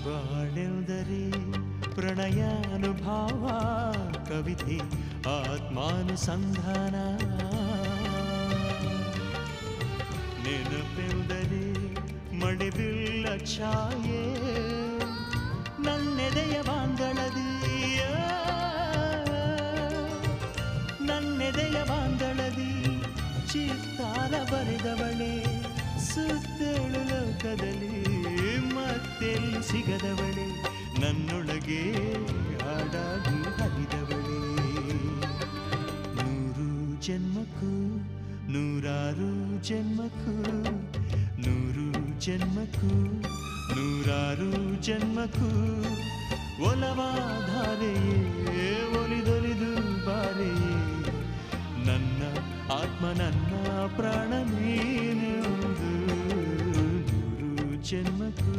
ಬಾಳೆಂದರೆ ಪ್ರಣಯಾನುಭಾವ ಕವಿತೆ ಆತ್ಮಾನುಸಂಧಾನ ನೆನಪೆಂದರೆ ಮಡಿಬಿಲ್ಲ ಛಾಯೆ ನನ್ನೆದೆಯ ಬಾಂದಳದಿ ನನ್ನೆದೆಯ ಬಾಂದಳದಿ ಚಿತ್ತಾರ ಬರೆದವಳೆ ಸುತ್ತೇಳು ಲೋಕದಲ್ಲಿ ಮತ್ತೆಲ್ಲಿ ಸಿಗದವಳೆ ನನ್ನೊಳಗೆ ಹಾಡಾಗಿ ಹರಿದವಳೆ ನೂರು ಜನ್ಮಕ್ಕೂ ನೂರಾರು ಜನ್ಮಕ್ಕೂ ನೂರು ಜನ್ಮಕ್ಕೂ ನೂರಾರು ಜನ್ಮಕ್ಕೂ ಒಲವಾಧಾರೆಯೇ ಒಲಿದೊಲಿದು ಬಾರೆಯೇ ನನ್ನ ಆತ್ಮ ನನ್ನ ಪ್ರಾಣ ನೀನೆಂದು ನೂರು ಜನ್ಮಕ್ಕೂ